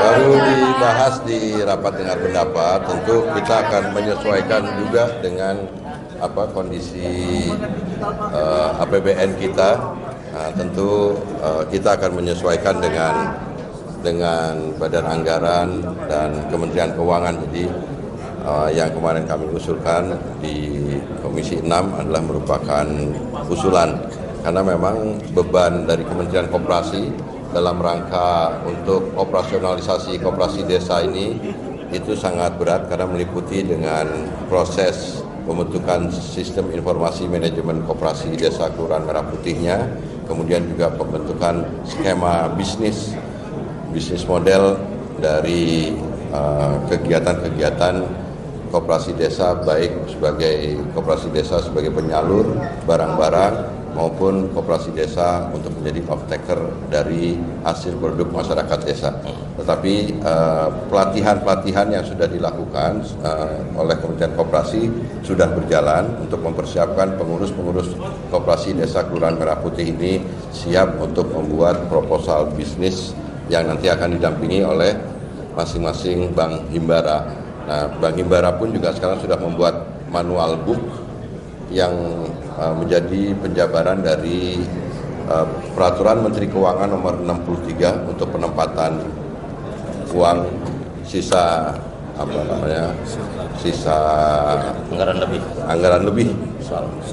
baru dibahas di rapat dengar pendapat. Tentu kita akan menyesuaikan juga dengan kondisi APBN kita. Nah, tentu kita akan menyesuaikan dengan Badan Anggaran dan Kementerian Keuangan. Jadi yang kemarin kami usulkan di Komisi 6 adalah merupakan usulan karena memang beban dari Kementerian Koperasi dalam rangka untuk operasionalisasi koperasi desa ini itu sangat berat karena meliputi dengan proses pembentukan sistem informasi manajemen koperasi desa Kelurahan Merah Putihnya, kemudian juga pembentukan skema bisnis model dari kegiatan-kegiatan koperasi desa, baik sebagai koperasi desa sebagai penyalur barang-barang maupun koperasi desa untuk menjadi off-taker dari hasil produk masyarakat desa. Tetapi pelatihan-pelatihan yang sudah dilakukan oleh Kementerian Koperasi sudah berjalan untuk mempersiapkan pengurus-pengurus koperasi desa Kelurahan Merah Putih ini siap untuk membuat proposal bisnis yang nanti akan didampingi oleh masing-masing Bank Himbara. Nah, Bank Himbara pun juga sekarang sudah membuat manual book yang menjadi penjabaran dari Peraturan Menteri Keuangan nomor 63 untuk penempatan uang sisa anggaran lebih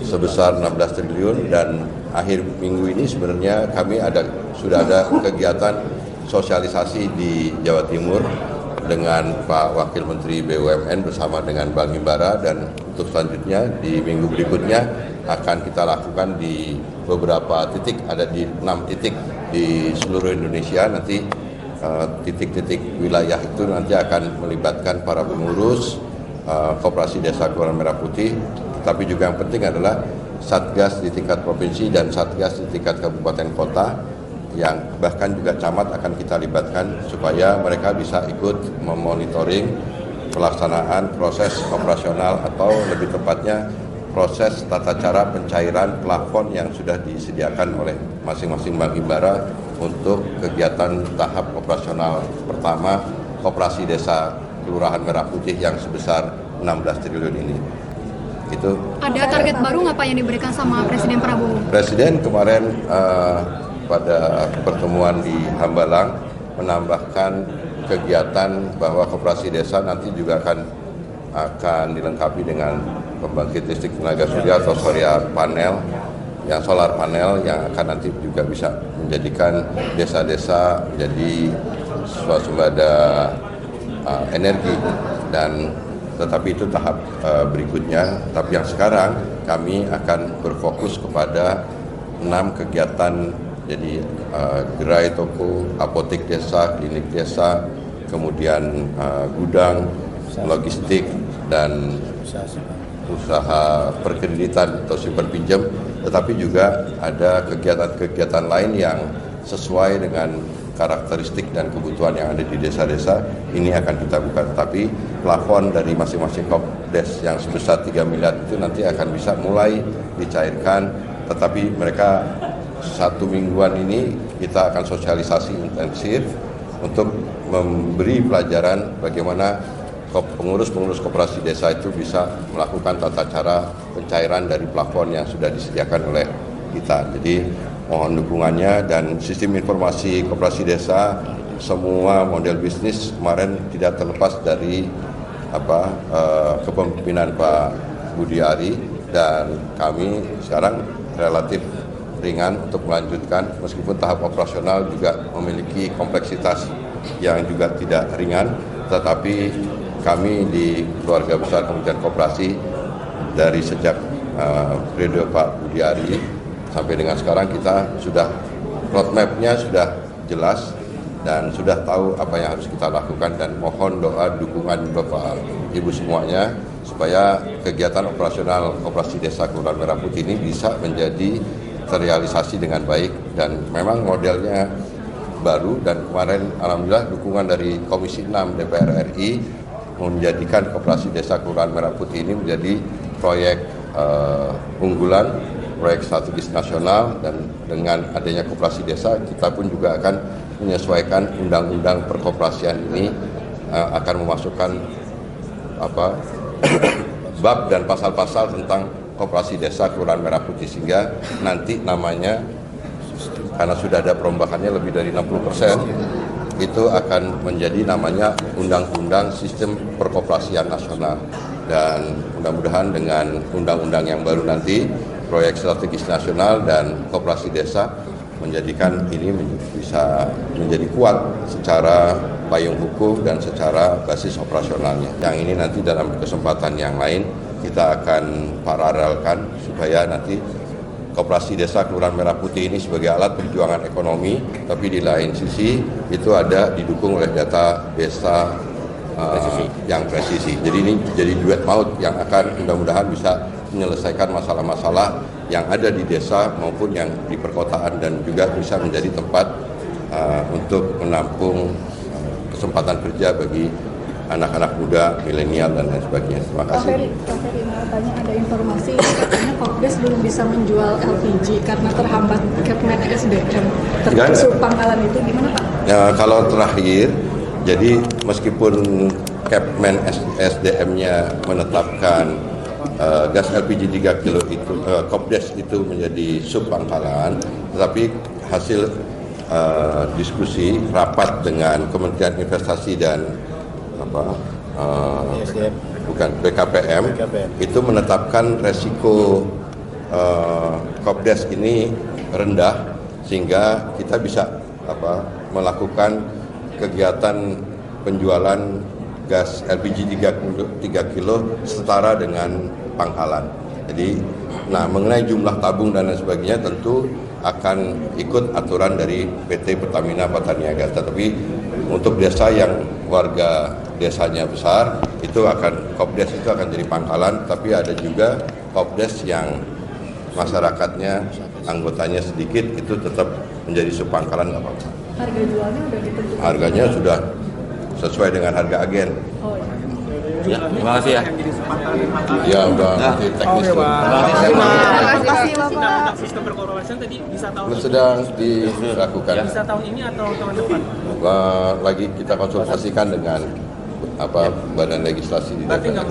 sebesar 16 triliun dan akhir minggu ini sebenarnya kami sudah ada kegiatan sosialisasi di Jawa Timur dengan Pak Wakil Menteri BUMN bersama dengan Bank Himbara, dan untuk selanjutnya di minggu berikutnya akan kita lakukan di beberapa titik, ada di 6 titik di seluruh Indonesia. Nanti titik-titik wilayah itu nanti akan melibatkan para pengurus koperasi desa Kelurahan Merah Putih, tapi juga yang penting adalah satgas di tingkat provinsi dan satgas di tingkat kabupaten kota, yang bahkan juga camat akan kita libatkan supaya mereka bisa ikut memonitoring pelaksanaan proses operasional atau lebih tepatnya proses tata cara pencairan plafon yang sudah disediakan oleh masing-masing Bank Himbara untuk kegiatan tahap operasional pertama koperasi desa Kelurahan Merah Putih yang sebesar 16 triliun ini. Itu. Ada target baru nggak Pak yang diberikan sama Presiden Prabowo? Presiden kemarin pada pertemuan di Hambalang menambahkan kegiatan bahwa koperasi desa nanti juga akan dilengkapi dengan pembangkit listrik tenaga surya atau surya panel, yang solar panel yang akan nanti juga bisa menjadikan desa-desa menjadi swasembada energi, dan tetapi itu tahap berikutnya. Tapi yang sekarang kami akan berfokus kepada 6 kegiatan, jadi gerai toko, apotek desa, klinik desa, kemudian gudang, logistik, dan usaha perkreditan atau simpan pinjam, tetapi juga ada kegiatan-kegiatan lain yang sesuai dengan karakteristik dan kebutuhan yang ada di desa-desa. Ini akan kita buka, tapi plafon dari masing-masing kopdes yang sebesar 3 miliar itu nanti akan bisa mulai dicairkan, tetapi mereka 1 mingguan ini kita akan sosialisasi intensif untuk memberi pelajaran bagaimana pengurus-pengurus koperasi desa itu bisa melakukan tata cara pencairan dari plafon yang sudah disediakan oleh kita. Jadi mohon dukungannya, dan sistem informasi koperasi desa semua model bisnis kemarin tidak terlepas dari kepemimpinan Pak Budi Ari, dan kami sekarang relatif ringan untuk melanjutkan, meskipun tahap operasional juga memiliki kompleksitas yang juga tidak ringan, tetapi kami di keluarga besar Kementerian Koperasi dari sejak periode Pak Budi Ari sampai dengan sekarang kita sudah roadmap-nya sudah jelas dan sudah tahu apa yang harus kita lakukan, dan mohon doa dukungan Bapak Ibu semuanya supaya kegiatan operasional koperasi desa Kelurahan Merah Putih ini bisa menjadi terrealisasi dengan baik. Dan memang modelnya baru, dan kemarin alhamdulillah dukungan dari Komisi 6 DPR RI menjadikan koperasi desa Kelurahan Merah Putih ini menjadi proyek unggulan, proyek strategis nasional, dan dengan adanya koperasi desa kita pun juga akan menyesuaikan undang-undang perkoperasian ini akan memasukkan bab dan pasal-pasal tentang koperasi desa Kelurahan Merah Putih, sehingga nanti namanya, karena sudah ada perombakannya lebih dari 60%, itu akan menjadi namanya Undang-Undang Sistem Perkoperasian Nasional. Dan mudah-mudahan dengan undang-undang yang baru nanti, proyek strategis nasional dan koperasi desa menjadikan ini bisa menjadi kuat secara payung hukum dan secara basis operasionalnya. Yang ini nanti dalam kesempatan yang lain kita akan paralelkan supaya nanti koperasi desa Kelurahan Merah Putih ini sebagai alat perjuangan ekonomi, tapi di lain sisi itu ada didukung oleh data desa yang presisi. Jadi ini jadi duet maut yang akan mudah-mudahan bisa menyelesaikan masalah-masalah yang ada di desa maupun yang di perkotaan, dan juga bisa menjadi tempat untuk menampung kesempatan kerja bagi anak-anak muda, milenial, dan lain sebagainya. Terima kasih. Pak Ferry, mau tanya, ada informasi katanya Kopdes belum bisa menjual LPG karena terhambat Kepmen SDM termasuk Pangkalan, itu gimana Pak? Ya, kalau terakhir, jadi meskipun Kepmen SDM-nya menetapkan gas LPG 3 kilo itu, Kopdes itu menjadi sub Pangkalan, tetapi hasil diskusi rapat dengan Kementerian Investasi dan BKPM itu menetapkan resiko Kopdes ini rendah, sehingga kita bisa melakukan kegiatan penjualan gas LPG 3 kilo setara dengan Pangkalan. Jadi, mengenai jumlah tabung dan lain sebagainya tentu akan ikut aturan dari PT Pertamina Pataniaga. Tetapi untuk desa yang warga desanya besar, itu Kopdes itu akan jadi Pangkalan. Tapi ada juga Kopdes yang masyarakatnya, anggotanya sedikit, itu tetap menjadi subpangkalan, nggak apa-apa. Harga jualnya udah ditentukan? Harganya sudah sesuai dengan harga agen. Oh, ya. Ya, terima kasih ya. Ya, udah nanti teknis. Terima kasih Bapak. Sistem perkoperasian tadi bisa tahun ini, Sedang dilakukan. bisa tahun ini atau tahun depan? Lagi kita konsultasikan dengan Badan Legislasi di Berarti DPR. nggak